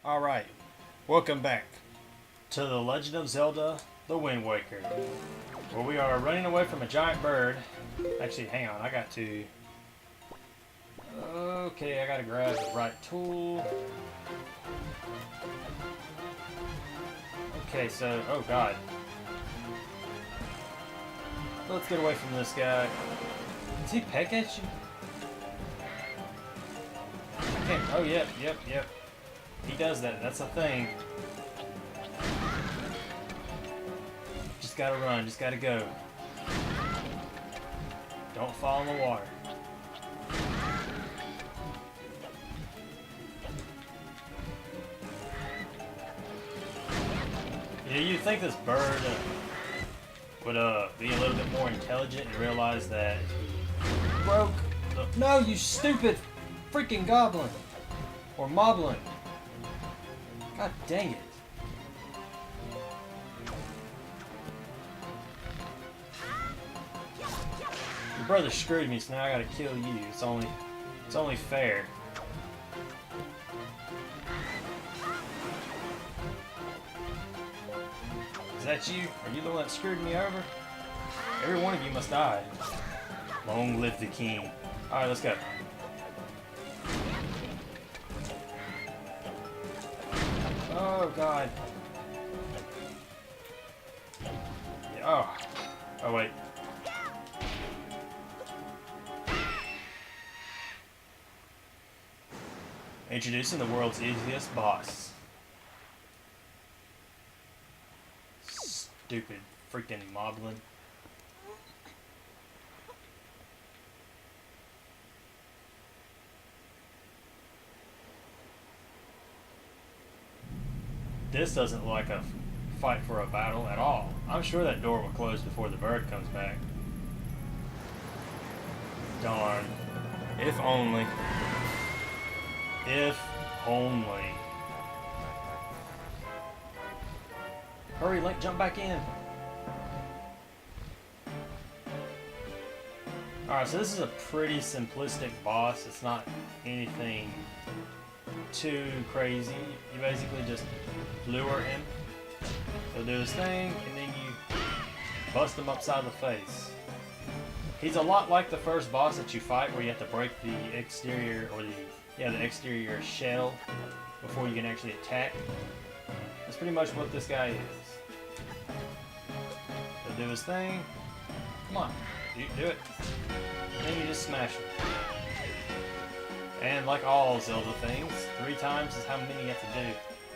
Alright, welcome back to The Legend of Zelda, The Wind Waker, where we are running away from a giant bird. Actually, hang on, I got to... Okay, I gotta grab the right tool. Okay, so, oh god. Let's get away from this guy. Does he peck at you? I can't, oh, yep. He does that, that's a thing. Just gotta run, just gotta go. Don't fall in the water. Yeah, you'd think this bird would be a little bit more intelligent and realize that he broke the... No, you stupid freaking goblin! Or moblin. God dang it. Your brother screwed me, so now I gotta kill you. It's only fair. Is that you? Are you the one that screwed me over? Every one of you must die. Long live the king. Alright, let's go. Oh god. Yeah, oh wait. Introducing the world's easiest boss. Stupid freaking moblin. This doesn't look like a fight for a battle at all. I'm sure that door will close before the bird comes back. Darn. If only. If only. Hurry, Link, jump back in. Alright, so this is a pretty simplistic boss. It's not anything too crazy. You basically just lure him. He'll do his thing, and then you bust him upside the face. He's a lot like the first boss that you fight, where you have to break the exterior, or the exterior shell before you can actually attack. That's pretty much what this guy is. He'll do his thing. Come on, do it. And then you just smash him. And like all Zelda things, 3 times is how many you have to do.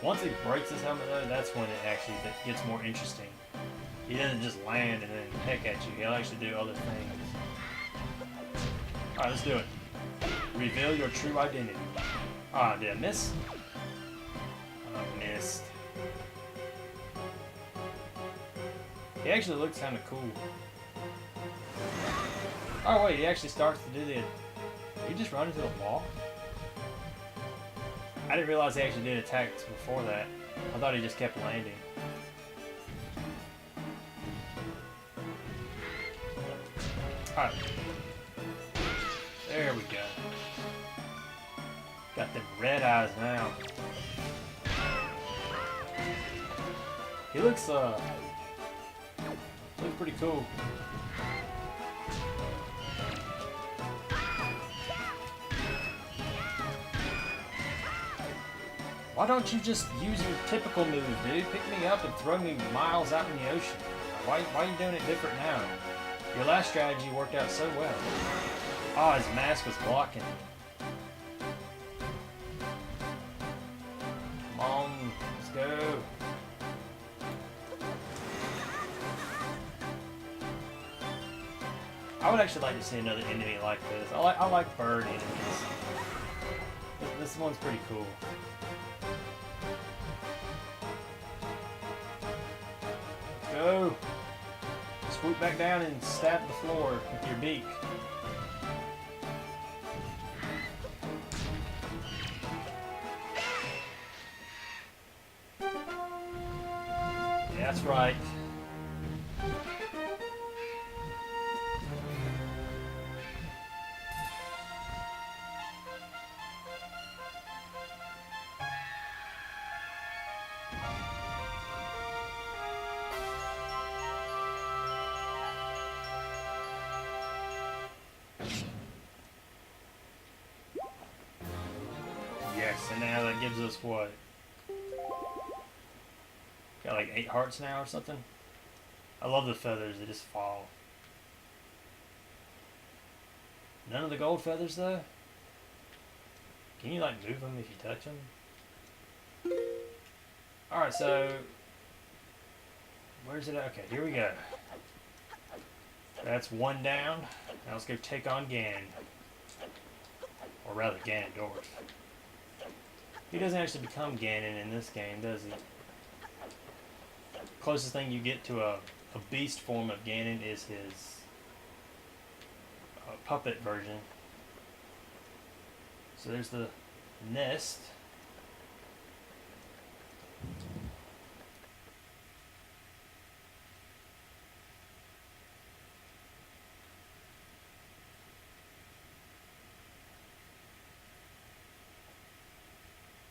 Once he breaks his helmet though, that's when it actually gets more interesting. He doesn't just land and then peck at you, he'll actually do other things. Alright, let's do it. Reveal your true identity. Ah, did I miss? I missed. He actually looks kind of cool. Oh wait, he actually starts to do the... He just run into the wall? I didn't realize he actually did attacks before that. I thought he just kept landing. Alright. There we go. Got them red eyes now. He looks pretty cool. Why don't you just use your typical move, dude? Pick me up and throw me miles out in the ocean. Why are you doing it different now? Your last strategy worked out so well. Ah, his mask was blocking. Come on, let's go. I would actually like to see another enemy like this. I like bird enemies. This one's pretty cool. Go! Swoop back down and stab the floor with your beak. Yeah, that's right. Yes, and now that gives us what? Got like 8 hearts now or something? I love the feathers, they just fall. None of the gold feathers though? Can you like move them if you touch them? Alright, so... Where's it at? Okay, here we go. That's one down. Now let's go take on Ganon. Or rather, Ganondorf. He doesn't actually become Ganon in this game, does he? Closest thing you get to a beast form of Ganon is his puppet version. So there's the nest.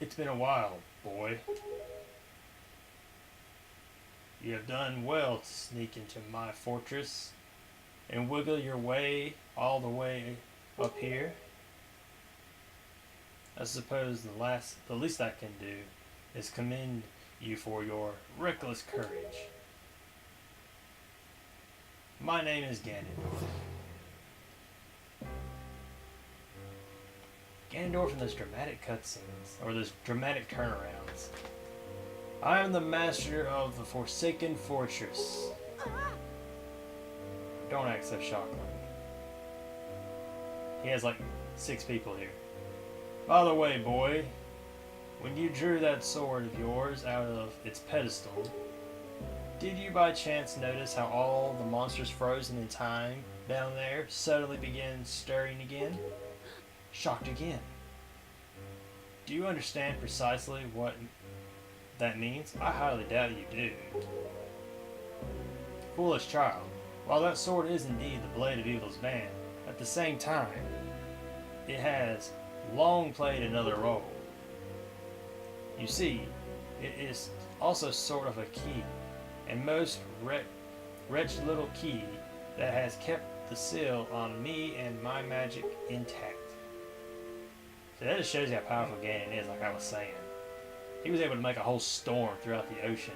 It's been a while, boy. You have done well to sneak into my fortress and wiggle your way all the way up here. I suppose the least I can do is commend you for your reckless courage. My name is Ganondorf. Ganondorf in those dramatic cutscenes, or those dramatic turnarounds. I am the master of the Forsaken Fortress. Don't act so shocked. He has like 6 people here. By the way, boy, when you drew that sword of yours out of its pedestal, did you by chance notice how all the monsters frozen in time down there suddenly began stirring again? Shocked again. Do you understand precisely what that means? I highly doubt you do. Foolish child, while that sword is indeed the blade of evil's band, at the same time, it has long played another role. You see, it is also sort of a key, and most wretched little key that has kept the seal on me and my magic intact. So that just shows you how powerful Ganon is, like I was saying. He was able to make a whole storm throughout the ocean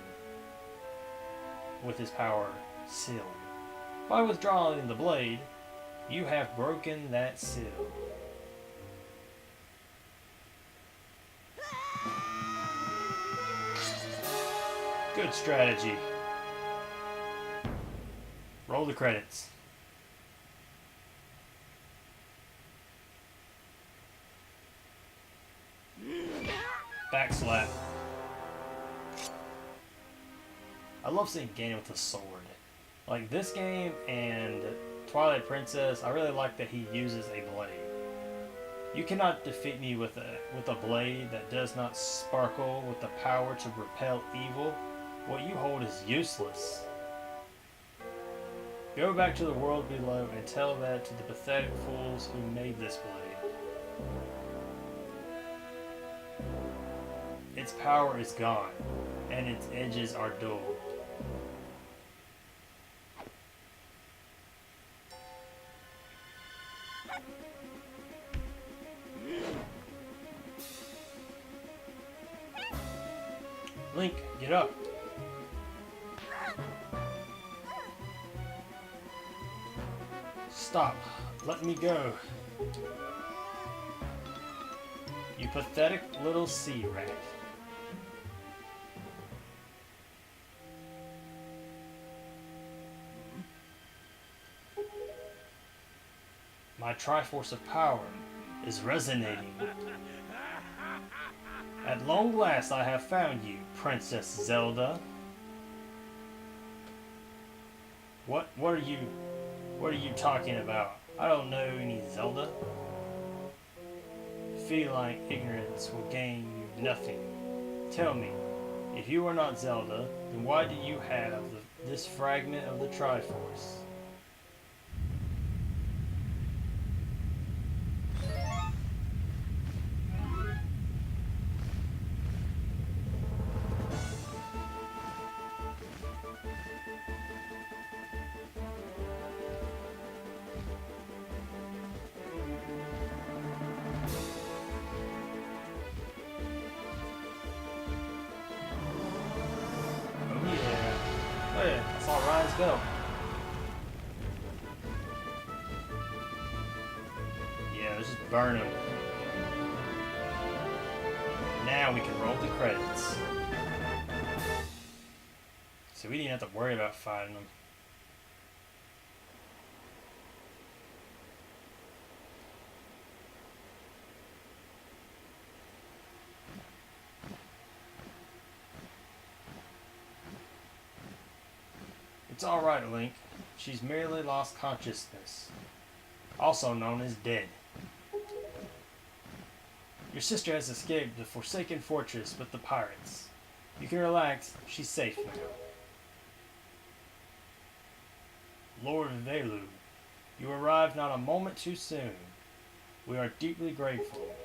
with his power sealed. By withdrawing the blade, you have broken that seal. Good strategy. Roll the credits. Backslap. I love seeing Ganon with a sword. Like this game and Twilight Princess, I really like that he uses a blade. You cannot defeat me with a blade that does not sparkle with the power to repel evil. What you hold is useless. Go back to the world below and tell that to the pathetic fools who made this blade. Its power is gone, and its edges are dull. Link, get up. Stop. Let me go. You pathetic little sea rat. My Triforce of Power is resonating. At long last I have found you, Princess Zelda. What are you talking about? I don't know any Zelda. Feline ignorance will gain you nothing. Tell me, if you are not Zelda, then why do you have this fragment of the Triforce? way. I saw Ryan's go. Yeah, let's just burn him. Now we can roll the credits. So we didn't have to worry about fighting them. It's alright, Link. She's merely lost consciousness, also known as dead. Your sister has escaped the Forsaken Fortress with the pirates. You can relax, she's safe now. Lord Velu, you arrived not a moment too soon. We are deeply grateful.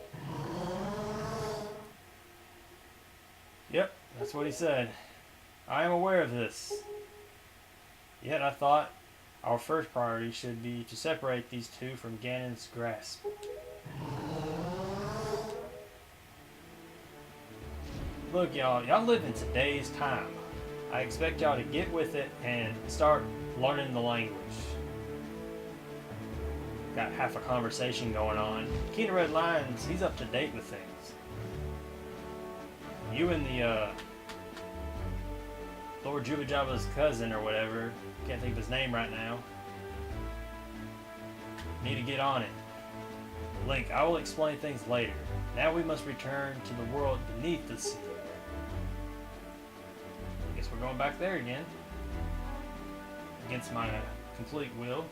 Yep, that's what he said. I am aware of this. Yet I thought our first priority should be to separate these two from Ganon's grasp. Look, y'all live in today's time. I expect y'all to get with it and start learning the language. Got half a conversation going on. King of Red Lions, he's up to date with things. You and the Lord Juba Jabba's cousin or whatever, can't think of his name right now, need to get on it. Link, I will explain things later. Now we must return to the world beneath the sea. Guess we're going back there again. Against my complete will.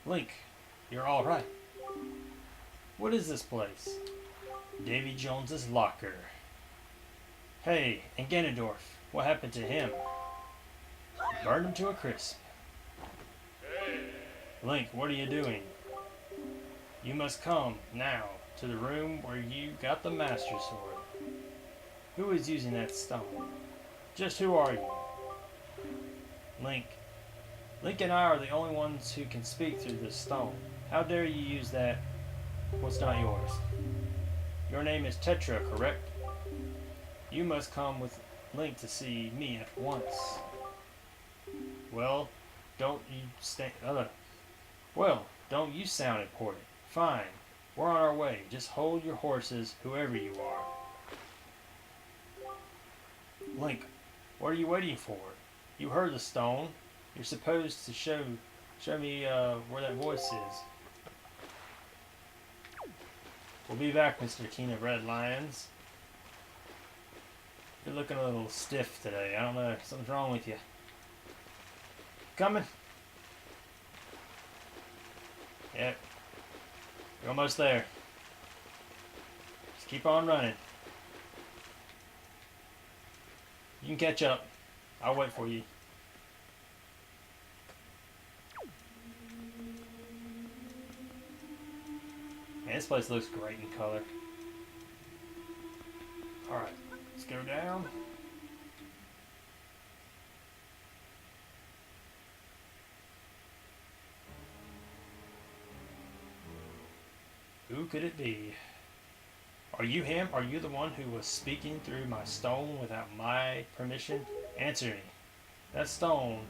Link, you're alright. What is this place? Davy Jones's locker. Hey, and Ganondorf, what happened to him? Burned him to a crisp. Link, what are you doing? You must come, now, to the room where you got the Master Sword. Who is using that stone? Just who are you? Link. Link and I are the only ones who can speak through this stone. How dare you use that what's not yours? Your name is Tetra, correct? You must come with Link to see me at once. Well, don't you sound important. Fine. We're on our way. Just hold your horses, whoever you are. Link, what are you waiting for? You heard the stone. You're supposed to show me where that voice is. We'll be back, Mr. King of Red Lions. You're looking a little stiff today. I don't know. Something's wrong with you. Coming? Yep. You're almost there. Just keep on running. You can catch up. I'll wait for you. Man, this place looks great in color. Alright, let's go down. Who could it be? Are you him? Are you the one who was speaking through my stone without my permission? Answer me. That stone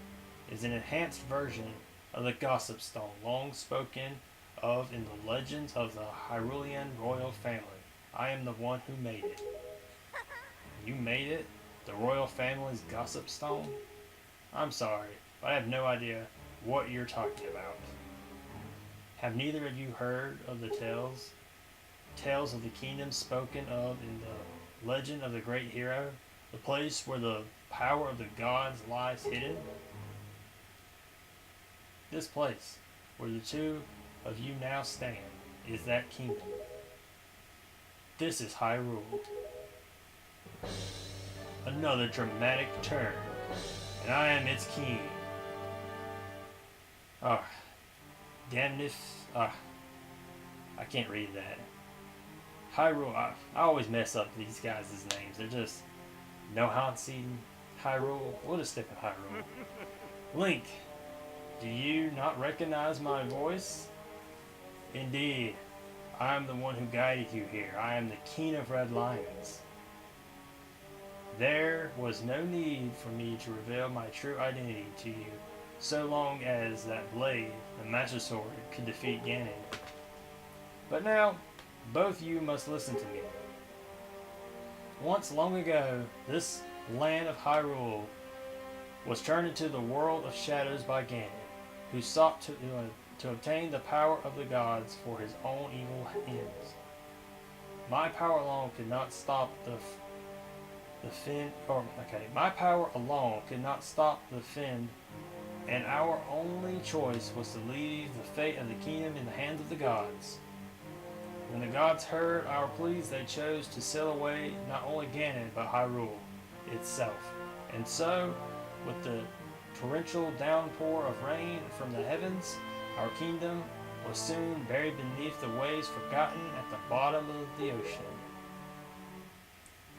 is an enhanced version of the Gossip Stone, long spoken of in the legends of the Hyrulean royal family. I am the one who made it. You made it? The royal family's Gossip Stone? I'm sorry, but I have no idea what you're talking about. Have neither of you heard of the tales? Tales of the kingdom spoken of in the legend of the great hero? The place where the power of the gods lies hidden? This place, where the two of you now stand, is that kingdom. This is Hyrule. Another dramatic turn, and I am its king. I can't read that. Hyrule, I always mess up these guys' names. They're just Nohansi, Hyrule. We'll just stick with Hyrule. Link, Do you not recognize my voice? Indeed, I am the one who guided you here. I am the King of Red Lions. There was no need for me to reveal my true identity to you, so long as that blade, the Master Sword, could defeat Ganon. But now, both you must listen to me. Once long ago, this land of Hyrule was turned into the world of shadows by Ganon, who sought to obtain the power of the gods for his own evil ends. My power alone could not stop my power alone could not stop the Fin, and our only choice was to leave the fate of the kingdom in the hands of the gods. When the gods heard our pleas, they chose to sail away not only Ganon, but Hyrule itself. And so, with the torrential downpour of rain from the heavens, our kingdom was soon buried beneath the waves forgotten at the bottom of the ocean.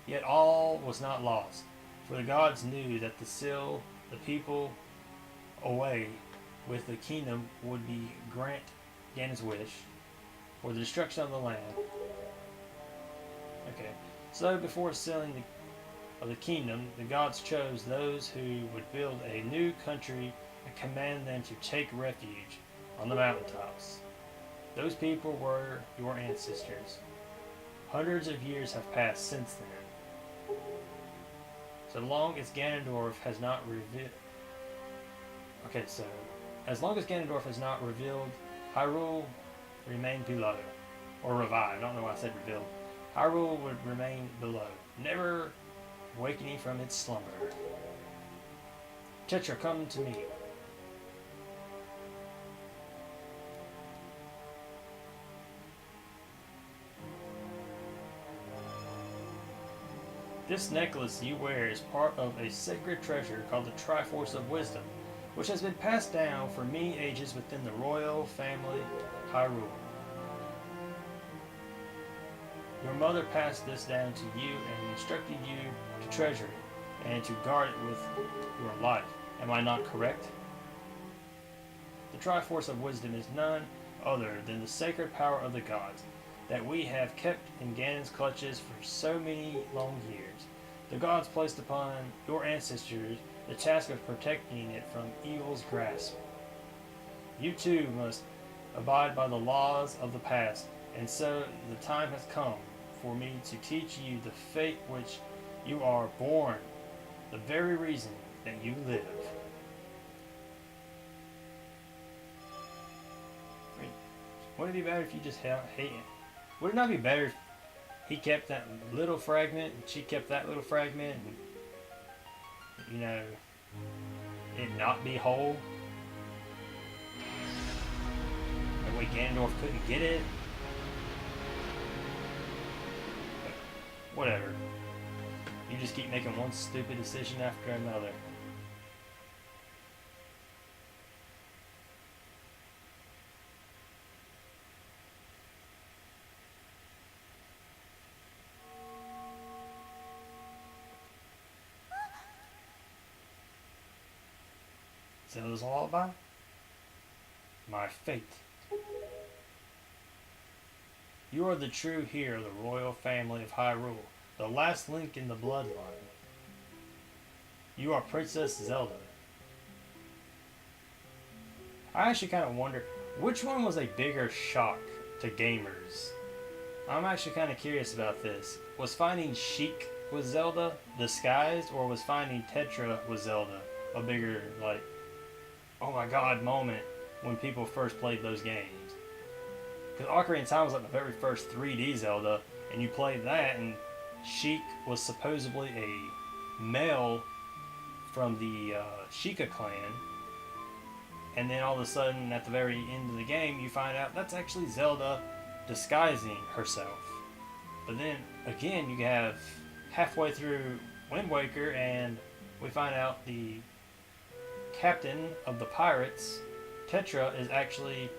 Yet all was not lost, for the gods knew that to seal the people away with the kingdom would be grant Ganon's wish for the destruction of the land. Okay, so before sealing the kingdom, the gods chose those who would build a new country and command them to take refuge on the mountaintops. Those people were your ancestors. Hundreds of years have passed since then. So long as Ganondorf has not revealed... as long as Ganondorf has not revealed, Hyrule remained below. Or revived, I don't know why I said revealed. Hyrule would remain below, never awakening from its slumber. Tetra, come to me. This necklace you wear is part of a sacred treasure called the Triforce of Wisdom, which has been passed down for many ages within the royal family Hyrule. Your mother passed this down to you and instructed you to treasure it and to guard it with your life. Am I not correct? The Triforce of Wisdom is none other than the sacred power of the gods that we have kept in Ganon's clutches for so many long years. The gods placed upon your ancestors the task of protecting it from evil's grasp. You too must abide by the laws of the past, and so the time has come for me to teach you the fate which you are born, the very reason that you live. Wouldn't it be better if you just hate it? Would it not be better if he kept that little fragment and she kept that little fragment and, it not be whole? That way Ganondorf couldn't get it? But whatever. You just keep making one stupid decision after another. Zelda's lullaby? My fate. You are the true heir of the royal family of Hyrule, the last link in the bloodline. You are Princess Zelda. I actually kind of wonder, which one was a bigger shock to gamers? I'm actually kind of curious about this. Was finding Sheik with Zelda disguised, or was finding Tetra with Zelda a bigger, oh my god moment when people first played those games? Because Ocarina of Time was like the very first 3D Zelda, and you played that, and Sheik was supposedly a male from the Sheikah clan, and then all of a sudden at the very end of the game you find out that's actually Zelda disguising herself. But then again you have halfway through Wind Waker and we find out the captain of the pirates, Tetra, is actually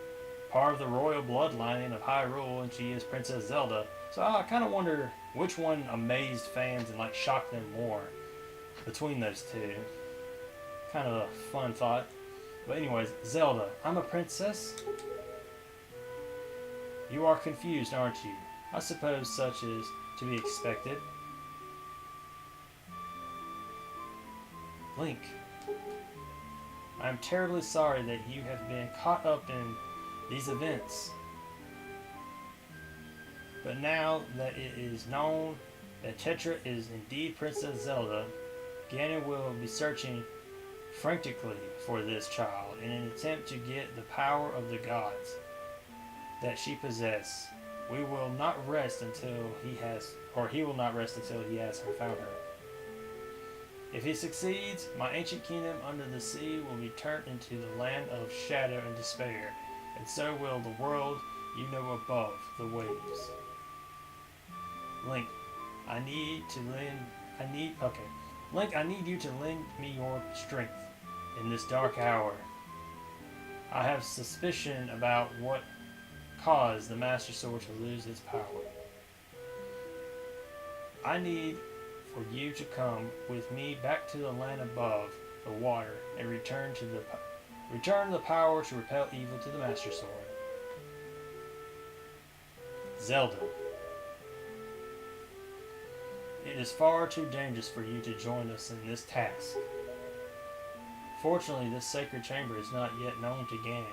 part of the royal bloodline of Hyrule, and she is Princess Zelda. So I kind of wonder which one amazed fans and shocked them more between those two. Kind of a fun thought. But anyways, Zelda, I'm a princess? You are confused, aren't you? I suppose such is to be expected. Link, I am terribly sorry that you have been caught up in these events. But now that it is known that Tetra is indeed Princess Zelda, Ganon will be searching frantically for this child in an attempt to get the power of the gods that she possesses. We will not rest until he will not rest until he has found her. If he succeeds, my ancient kingdom under the sea will be turned into the land of shadow and despair, and so will the world you know above the waves. Link, I need you to lend me your strength in this dark hour. I have suspicion about what caused the Master Sword to lose its power. I need for you to come with me back to the land above the water and return the power to repel evil to the Master Sword. Zelda, it is far too dangerous for you to join us in this task. Fortunately, this sacred chamber is not yet known to Ganon.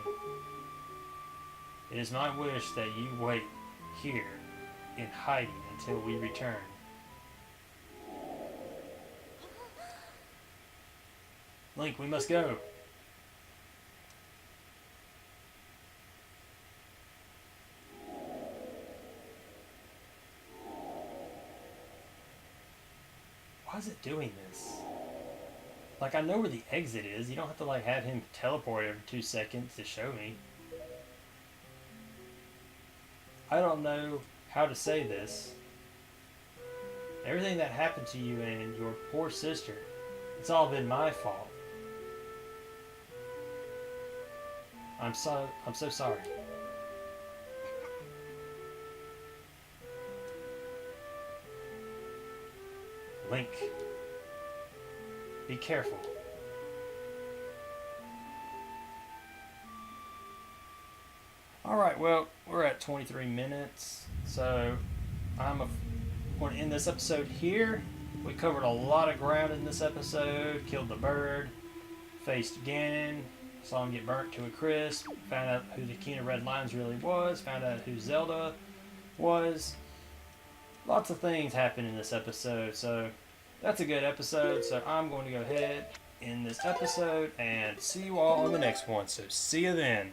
It is my wish that you wait here in hiding until we return. Link, we must go. Why is it doing this? Like, I know where the exit is. You don't have to, like, have him teleport every 2 seconds to show me. I don't know how to say this. Everything that happened to you and your poor sister, it's all been my fault. I'm so sorry. Link, be careful. Alright, well, we're at 23 minutes, so I'm going to end this episode here. We covered a lot of ground in this episode, killed the bird, faced Ganon, saw him get burnt to a crisp, found out who the King of Red Lions really was, found out who Zelda was. Lots of things happened in this episode, so that's a good episode. So I'm going to go ahead in this episode and see you all on the next one. So see you then.